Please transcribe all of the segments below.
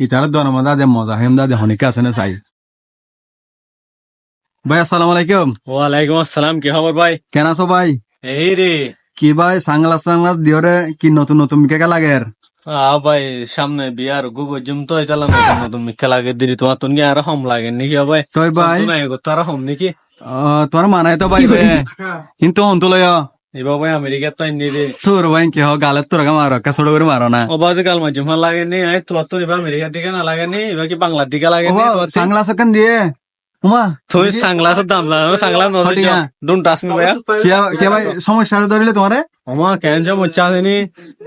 ইতার দোয়ার মজা যে মজা হেমদা যে হনিকা আছে না চাই। ভাই আসসালামু আলাইকুম। ওয়ালাইকুম আসসালাম, কি খবর ভাই? কেন আছো ভাই? এই রে কি ভাই সাংলাস দিওরে কি নতুন নতুন মিকে লাগে? ভাই সামনে বিয়ার গুগো জিম তো এটালাম নতুন নতুন মিক্কা লাগে দিদি তোমার তুমি আর হম লাগে নাকি ভাই? তই ভাই তো আর হম নাকি? তোমার মানায় তো ভাই বে কিন্তু অন্তু লয় এবার ভাই আমেরিকা তো আইনি রে তোর ভাই কি হ গালত তোর মারো ছোট করে মারো না। ও বাজে কাল মাঝে ভাল লাগে নি তোমার তো এবার আমেরিকার দিকে না লাগে নি, এবার কি বাংলার দিকে লাগে নি? সাংলাস কেন দিয়ে উমা তুই সাংলাসের দাম লাগে সাংলাস নজর যাও ডোন্ট টাচ মি ভাইয়া। কে ভাই সমস্যা ধরিলে তোমারে? আমার কেন যে মচ্চা দেনি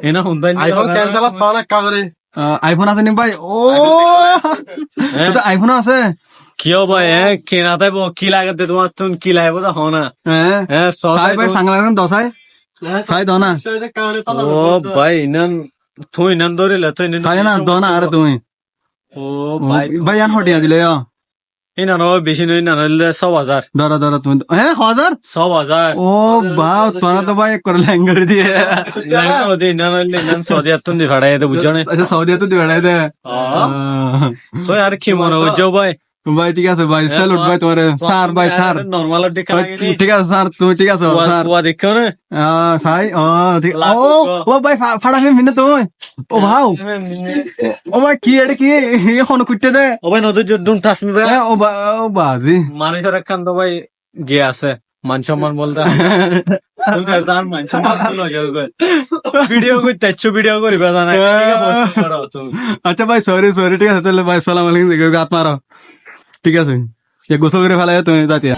এনা হুন্দাই নি আইফোন ক্যান্সেল সনে কাগরে আইফোন আছে নি ভাই? ও আইফোন আছে কিয় ভাই কেনাতে কি লাগে তোমার তুমি কি লাগবে তো হনা হ্যাঁ সাই ভাই সাংলাস দশাই সাই দনা ও ভাই ইনান তুই ইনান ধরিলে তুই ইনান সাই না দনা আরে তুমি ও ভাই ভাই আন হটিয়া দিলে ইনান বেশি নই না নইলে 6,000 ধরা তুমি 6,000 ও বাও তোরা তো ভাই করে ল্যাঙ্গারি দিয়ে ইনান নইলে ইনান সৌদি আতুন দি ভাড়াই দে বুঝছো না? আচ্ছা সৌদি তো বেড়াই দে তুই আর কি মনে বুঝছো ভাই? ভাই ঠিক আছে ভাই স্যালুট ভাই তোমার স্যার ভাই স্যার নরমাল দিকে লাগে নি ঠিক আছে স্যার তুমি ঠিক আছে স্যার কুয়া দেখো না সাই ঠিক ও ভাই ফাড়া ফেমি না তুমি ও ভাও ও ভাই কি এটা কি হন কুটতে দে ও ভাই নদী ডোন্ট টাচ মি ভাই। ও বাজি মানুষের একখান তো ভাই গিয়ে আছে মান সম্মান বলতে ভিডিও করতে ভিডিও করিবা জানা আচ্ছা ভাই সরি ঠিক আছে তাহলে ভাই সালাম আলাইকুম হাত মারো ঠিক আছে গোসল করে ফেলাই তুমি যাতে